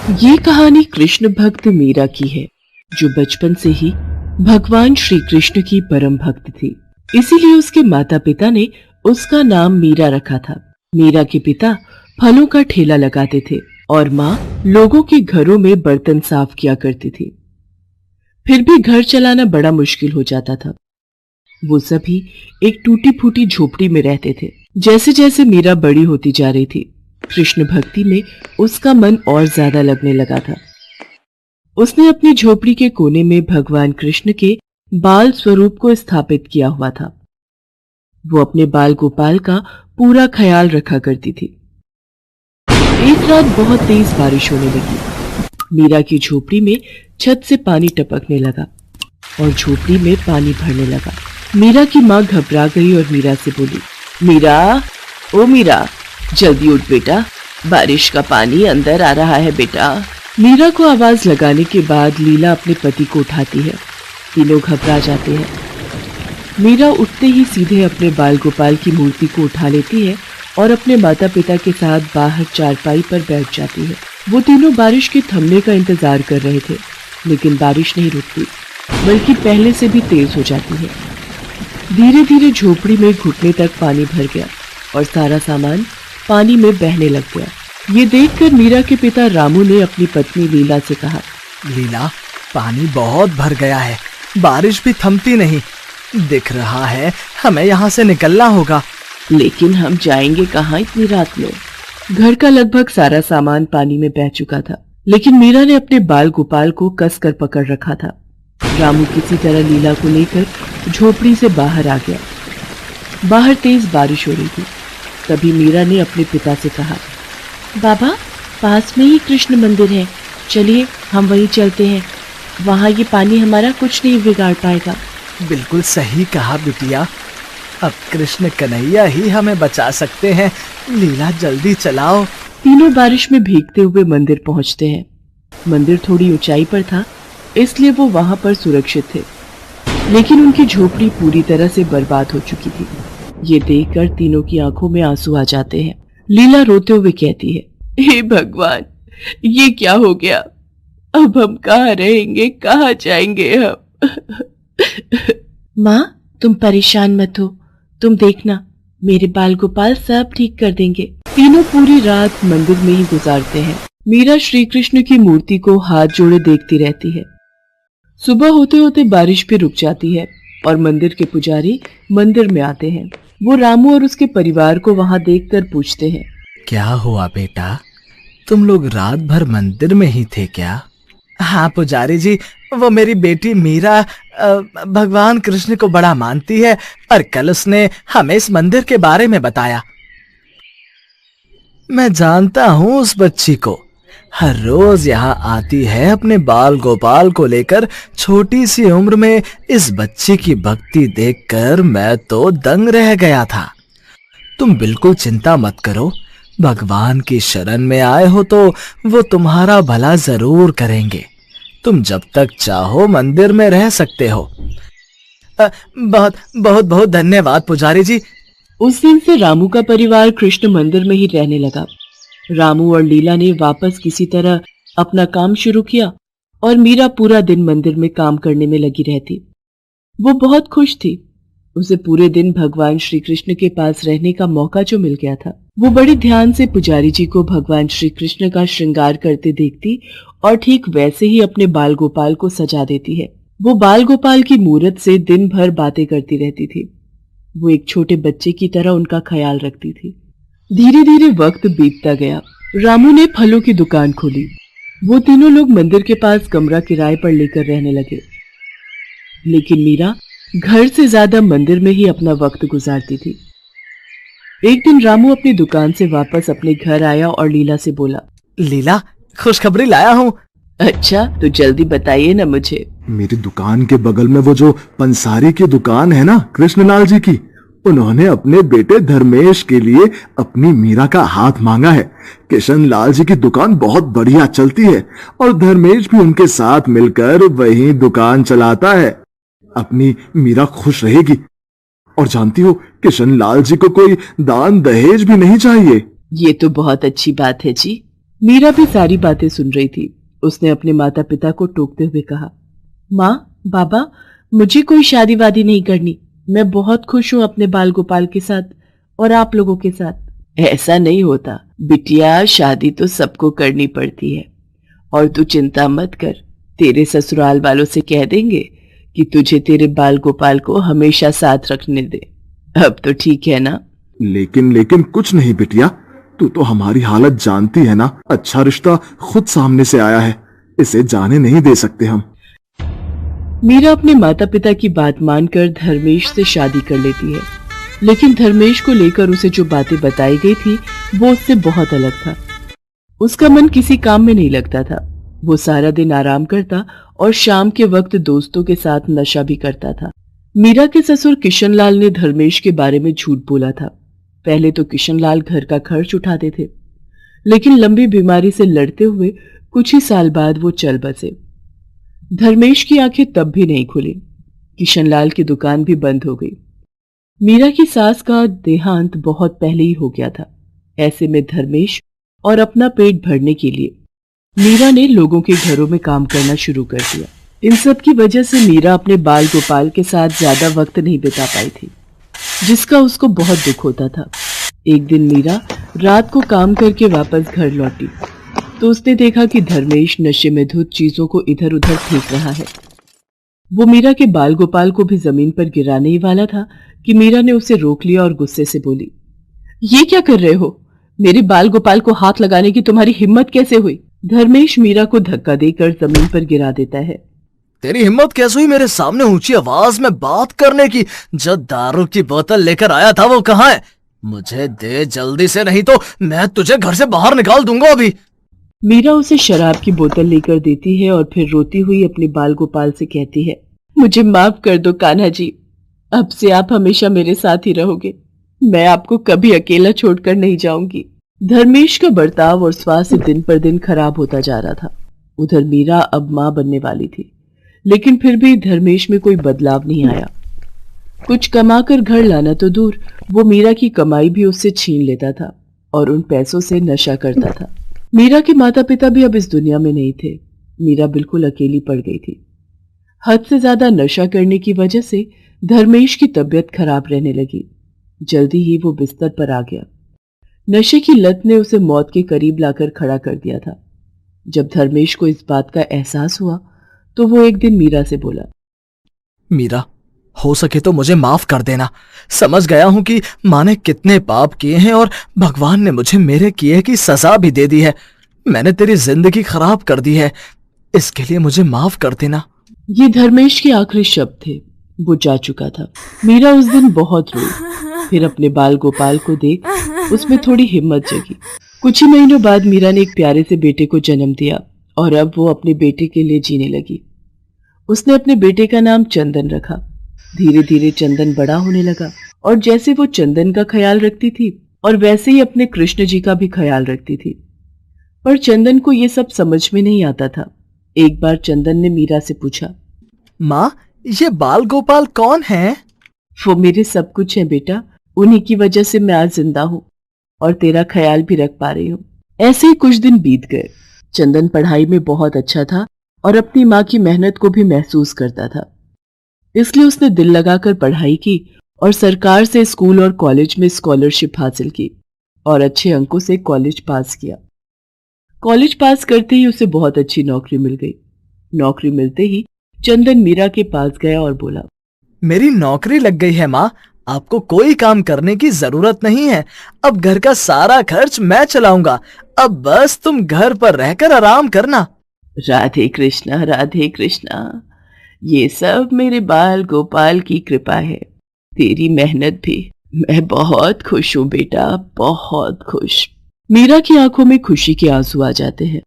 ये कहानी कृष्ण भक्त मीरा की है, जो बचपन से ही भगवान श्री कृष्ण की परम भक्त थी। इसीलिए उसके माता पिता ने उसका नाम मीरा रखा था। मीरा के पिता फलों का ठेला लगाते थे और माँ लोगों के घरों में बर्तन साफ किया करती थी। फिर भी घर चलाना बड़ा मुश्किल हो जाता था। वो सभी एक टूटी फूटी झोपड़ी में रहते थे। जैसे जैसे मीरा बड़ी होती जा रही थी, कृष्ण भक्ति में उसका मन और ज्यादा लगने लगा था। उसने अपनी झोपड़ी के कोने में भगवान कृष्ण के बाल स्वरूप को स्थापित किया हुआ था। वो अपने बाल गोपाल का पूरा ख्याल रखा करती थी। एक रात बहुत तेज बारिश होने लगी। मीरा की झोपड़ी में छत से पानी टपकने लगा और झोपड़ी में पानी भरने लगा। मीरा की माँ घबरा गई और मीरा से बोली, मीरा, ओ मीरा, जल्दी उठ बेटा, बारिश का पानी अंदर आ रहा है बेटा। मीरा को आवाज लगाने के बाद लीला अपने पति को उठाती है। तीनों घबरा जाते हैं। मीरा उठते ही सीधे अपने बाल गोपाल की मूर्ति को उठा लेती है और अपने माता पिता के साथ बाहर चारपाई पर बैठ जाती है। वो तीनों बारिश के थमने का इंतजार कर रहे थे, लेकिन बारिश नहीं रुकती, बल्कि पहले से भी तेज हो जाती है। धीरे धीरे झोपड़ी में घुटने तक पानी भर गया और सारा सामान पानी में बहने लग गया। ये देखकर मीरा के पिता रामू ने अपनी पत्नी लीला से कहा, लीला, पानी बहुत भर गया है, बारिश भी थमती नहीं। दिख रहा है हमें यहाँ से निकलना होगा। लेकिन हम जाएंगे कहाँ इतनी रात में? घर का लगभग सारा सामान पानी में बह चुका था, लेकिन मीरा ने अपने बाल गोपाल को कसकर पकड़ रखा था। रामू किसी तरह लीला को लेकर झोपड़ी से बाहर आ गया। बाहर तेज बारिश हो रही थी। तभी मीरा ने अपने पिता से कहा, बाबा, पास में ही कृष्ण मंदिर है, चलिए हम वहीं चलते हैं। वहाँ ये पानी हमारा कुछ नहीं बिगाड़ पाएगा। बिल्कुल सही कहा बिटिया, अब कृष्ण कन्हैया ही हमें बचा सकते हैं। लीला, जल्दी चलाओ। तीनों बारिश में भीगते हुए मंदिर पहुंचते हैं। मंदिर थोड़ी ऊंचाई पर था, इसलिए वो वहां पर सुरक्षित थे, लेकिन उनकी झोपड़ी पूरी तरह से बर्बाद हो चुकी थी। ये देखकर तीनों की आंखों में आंसू आ जाते हैं। लीला रोते हुए कहती है, हे भगवान, ये क्या हो गया? अब हम कहाँ रहेंगे, कहाँ जाएंगे हम? माँ, तुम परेशान मत हो, तुम देखना, मेरे बाल गोपाल सब ठीक कर देंगे। तीनों पूरी रात मंदिर में ही गुजारते हैं। मीरा श्री कृष्ण की मूर्ति को हाथ जोड़े देखती रहती है। सुबह होते होते बारिश भी रुक जाती है और मंदिर के पुजारी मंदिर में आते हैं। वो रामू और उसके परिवार को वहां देखकर पूछते हैं, क्या हुआ बेटा, तुम लोग रात भर मंदिर में ही थे क्या? हाँ पुजारी जी, वो मेरी बेटी मीरा भगवान कृष्ण को बड़ा मानती है और कल उसने हमें इस मंदिर के बारे में बताया। मैं जानता हूँ उस बच्ची को, हर रोज यहाँ आती है अपने बाल गोपाल को लेकर। छोटी सी उम्र में इस बच्ची की भक्ति देखकर मैं तो दंग रह गया था। तुम बिल्कुल चिंता मत करो, भगवान की शरण में आए हो तो वो तुम्हारा भला जरूर करेंगे। तुम जब तक चाहो मंदिर में रह सकते हो। बहुत बहुत बहुत धन्यवाद पुजारी जी। उस दिन से रामू का परिवार कृष्ण मंदिर में ही रहने लगा। रामू और लीला ने वापस किसी तरह अपना काम शुरू किया और मीरा पूरा दिन मंदिर में काम करने में लगी रहती। वो बहुत खुश थी। उसे पूरे दिन भगवान श्री कृष्ण के पास रहने का मौका जो मिल गया था। वो बड़ी ध्यान से पुजारी जी को भगवान श्री कृष्ण का श्रृंगार करते देखती और ठीक वैसे ही अपने बाल गोपाल को सजा देती है। वो बाल गोपाल की मूरत से दिन भर बातें करती रहती थी। वो एक छोटे बच्चे की तरह उनका ख्याल रखती थी। धीरे धीरे वक्त बीतता गया। रामू ने फलों की दुकान खोली। वो तीनों लोग मंदिर के पास कमरा किराए पर लेकर रहने लगे, लेकिन मीरा घर से ज्यादा मंदिर में ही अपना वक्त गुजारती थी। एक दिन रामू अपनी दुकान से वापस अपने घर आया और लीला से बोला, लीला, खुशखबरी लाया हूँ। अच्छा, तो जल्दी बताइए ना मुझे। मेरी दुकान के बगल में वो जो पंसारी की दुकान है ना, कृष्णलाल जी की, उन्होंने अपने बेटे धर्मेश के लिए अपनी मीरा का हाथ मांगा है। किशन लाल जी की दुकान बहुत बढ़िया चलती है और धर्मेश भी उनके साथ मिलकर वही दुकान चलाता है। अपनी मीरा खुश रहेगी। और जानती हो, किशन लाल जी को कोई दान दहेज भी नहीं चाहिए। ये तो बहुत अच्छी बात है जी। मीरा भी सारी बातें सुन रही थी। उसने अपने माता पिता को टोकते हुए कहा, माँ, बाबा, मुझे कोई शादी वादी नहीं करनी। मैं बहुत खुश हूँ अपने बाल गोपाल के साथ और आप लोगों के साथ। ऐसा नहीं होता बिटिया, शादी तो सबको करनी पड़ती है। और तू चिंता मत कर, तेरे ससुराल वालों से कह देंगे कि तुझे तेरे बाल गोपाल को हमेशा साथ रखने दे। अब तो ठीक है ना? लेकिन कुछ नहीं बिटिया, तू तो हमारी हालत जानती है ना। अच्छा रिश्ता खुद सामने से आया है, इसे जाने नहीं दे सकते हम। मीरा अपने माता पिता की बात मानकर धर्मेश से शादी कर लेती है, लेकिन धर्मेश को लेकर उसे जो बातें बताई गई थी वो उससे बहुत अलग था। उसका मन किसी काम में नहीं लगता था। वो सारा दिन आराम करता और शाम के वक्त दोस्तों के साथ नशा भी करता था। मीरा के ससुर किशनलाल ने धर्मेश के बारे में झूठ बोला था। पहले तो किशनलाल घर का खर्च उठाते थे, लेकिन लंबी बीमारी से लड़ते हुए कुछ ही साल बाद वो चल बसे। धर्मेश की आंखें तब भी नहीं खुली। किशनलाल की दुकान भी बंद हो गई। मीरा की सास का देहांत बहुत पहले ही हो गया था। ऐसे में धर्मेश और अपना पेट भरने के लिए मीरा ने लोगों के घरों में काम करना शुरू कर दिया। इन सब की वजह से मीरा अपने बाल गोपाल के साथ ज्यादा वक्त नहीं बिता पाई थी, जिसका उसको बहुत दुख होता था। एक दिन मीरा रात को काम करके वापस घर लौटी तो उसने देखा कि धर्मेश नशे में धुत चीजों को इधर उधर फेंक रहा है। वो मीरा के बाल गोपाल को भी जमीन पर गिराने ही वाला था कि मीरा ने उसे रोक लिया और गुस्से से बोली, ये क्या कर रहे हो? मेरे बाल गोपाल को हाथ लगाने की तुम्हारी हिम्मत कैसे हुई? धर्मेश मीरा को धक्का देकर जमीन पर गिरा देता है। तेरी हिम्मत कैसे हुई मेरे सामने ऊंची आवाज में बात करने की? जो दारू की बोतल लेकर आया था वो कहाँ है? मुझे दे जल्दी से, नहीं तो मैं तुझे घर से बाहर निकाल दूंगा अभी। मीरा उसे शराब की बोतल लेकर देती है और फिर रोती हुई अपने बाल गोपाल से कहती है, मुझे माफ कर दो कान्हा जी, अब से आप हमेशा मेरे साथ ही रहोगे। मैं आपको कभी अकेला छोड़कर नहीं जाऊंगी। धर्मेश का बर्ताव और स्वास्थ्य दिन पर दिन खराब होता जा रहा था। उधर मीरा अब मां बनने वाली थी, लेकिन फिर भी धर्मेश में कोई बदलाव नहीं आया। कुछ कमाकर घर लाना तो दूर, वो मीरा की कमाई भी उससे छीन लेता था और उन पैसों से नशा करता था। मीरा के माता पिता भी अब इस दुनिया में नहीं थे। मीरा बिल्कुल अकेली पड़ गई थी। हद से ज्यादा नशा करने की वजह से धर्मेश की तबीयत खराब रहने लगी। जल्दी ही वो बिस्तर पर आ गया। नशे की लत ने उसे मौत के करीब लाकर खड़ा कर दिया था। जब धर्मेश को इस बात का एहसास हुआ तो वो एक दिन मीरा से बोला, मीरा, हो सके तो मुझे माफ कर देना। समझ गया हूं कि माँ ने कितने पाप किए हैं और भगवान ने मुझे मेरे किए की सजा भी दे दी है। मैंने तेरी जिंदगी खराब कर दी है, इसके लिए मुझे माफ कर देना। ये धर्मेश के आखिरी शब्द थे। वो जा चुका था। मीरा उस दिन बहुत रोई। फिर अपने बाल गोपाल को देख उसमें थोड़ी हिम्मत जगी। कुछ ही महीनों बाद मीरा ने एक प्यारे से बेटे को जन्म दिया और अब वो अपने बेटे के लिए जीने लगी। उसने अपने बेटे का नाम चंदन रखा। धीरे धीरे चंदन बड़ा होने लगा और जैसे वो चंदन का ख्याल रखती थी और वैसे ही अपने कृष्ण जी का भी ख्याल रखती थी। पर चंदन को ये सब समझ में नहीं आता था। एक बार चंदन ने मीरा से पूछा, माँ, ये बाल गोपाल कौन है? वो मेरे सब कुछ है बेटा, उन्हीं की वजह से मैं आज जिंदा हूँ और तेरा ख्याल भी रख पा रही हूँ। ऐसे ही कुछ दिन बीत गए। चंदन पढ़ाई में बहुत अच्छा था और अपनी माँ की मेहनत को भी महसूस करता था, इसलिए उसने दिल लगाकर पढ़ाई की और सरकार से स्कूल और कॉलेज में स्कॉलरशिप हासिल की और अच्छे अंकों से कॉलेज पास किया। कॉलेज पास करते ही उसे बहुत अच्छी नौकरी मिल गई। नौकरी मिलते ही चंदन मीरा के पास गया और बोला, मेरी नौकरी लग गई है माँ, आपको कोई काम करने की जरूरत नहीं है। अब घर का सारा खर्च मैं चलाऊंगा। अब बस तुम घर पर रहकर आराम करना। राधे कृष्णा, राधे कृष्णा। ये सब मेरे बाल गोपाल की कृपा है, तेरी मेहनत भी। मैं बहुत खुश हूँ बेटा, बहुत खुश। मीरा की आंखों में खुशी के आंसू आ जाते हैं।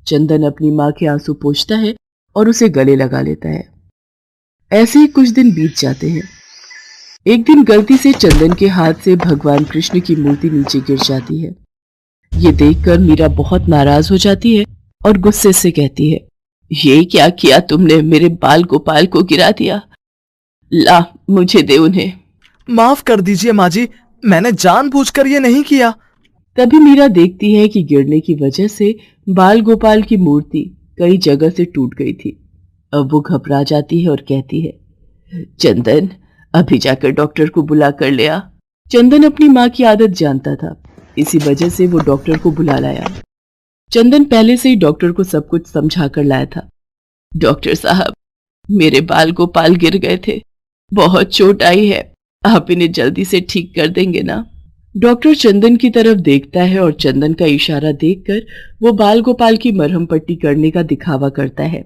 चंदन अपनी माँ के आंसू पोंछता है और उसे गले लगा लेता है। ऐसे ही कुछ दिन बीत जाते हैं। एक दिन गलती से चंदन के हाथ से भगवान कृष्ण की मूर्ति नीचे गिर जाती है। ये देखकर मीरा बहुत नाराज हो जाती है और गुस्से से कहती है, ये क्या किया तुमने? मेरे बाल गोपाल को गिरा दिया। ला, मुझे दे उन्हें। माफ कर दीजिए माँ जी, मैंने जानबूझकर ये नहीं किया। तभी मीरा देखती है कि गिरने की वजह से बाल गोपाल की मूर्ति कई जगह से टूट गई थी। अब वो घबरा जाती है और कहती है, चंदन अभी जाकर डॉक्टर को बुला कर ले आ। चंदन अपनी माँ की आदत जानता था, इसी वजह से वो डॉक्टर को बुला लाया। चंदन पहले से ही डॉक्टर को सब कुछ समझा कर लाया था। डॉक्टर साहब, मेरे बाल गोपाल गिर गए थे, बहुत चोट आई है, आप इन्हें जल्दी से ठीक कर देंगे ना? डॉक्टर चंदन की तरफ देखता है और चंदन का इशारा देखकर वो बाल गोपाल की मरहम पट्टी करने का दिखावा करता है।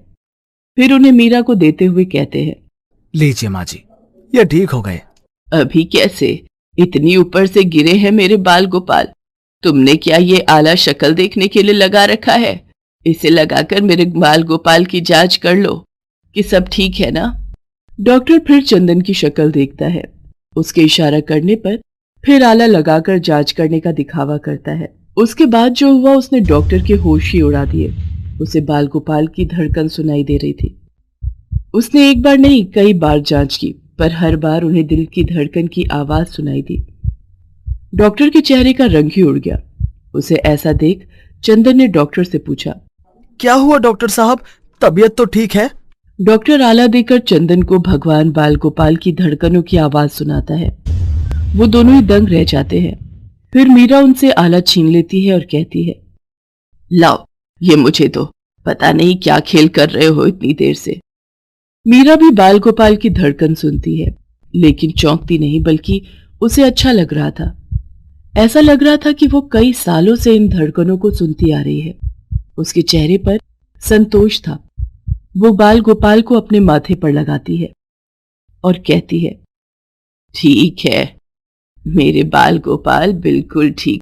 फिर उन्हें मीरा को देते हुए कहते हैं, लीजिए माँ जी, ये ठीक हो गए। अभी कैसे? इतनी ऊपर से गिरे हैं मेरे बाल गोपाल। तुमने क्या ये आला शक्ल देखने के लिए लगा रखा है? इसे लगाकर मेरे बाल गोपाल की जांच कर लो कि सब ठीक है ना? डॉक्टर फिर चंदन की शक्ल देखता है, उसके इशारा करने पर फिर आला लगाकर जांच करने का दिखावा करता है। उसके बाद जो हुआ उसने डॉक्टर के होश ही उड़ा दिए। उसे बाल गोपाल की धड़कन सुनाई दे रही थी। उसने एक बार नहीं कई बार जांच की, पर हर बार उन्हें दिल की धड़कन की आवाज सुनाई दी। डॉक्टर के चेहरे का रंग ही उड़ गया। उसे ऐसा देख चंदन ने डॉक्टर से पूछा, क्या हुआ डॉक्टर साहब, तबीयत तो ठीक है? डॉक्टर आला देकर चंदन को भगवान बाल गोपाल की धड़कनों की आवाज सुनाता है। वो दोनों ही दंग रह जाते हैं। फिर मीरा उनसे आला छीन लेती है और कहती है, लाओ ये मुझे दो, पता नहीं क्या खेल कर रहे हो इतनी देर से। मीरा भी बाल गोपाल की धड़कन सुनती है, लेकिन चौंकती नहीं, बल्कि उसे अच्छा लग रहा था। ऐसा लग रहा था कि वो कई सालों से इन धड़कनों को सुनती आ रही है। उसके चेहरे पर संतोष था। वो बाल गोपाल को अपने माथे पर लगाती है और कहती है, ठीक है, मेरे बाल गोपाल बिल्कुल ठीक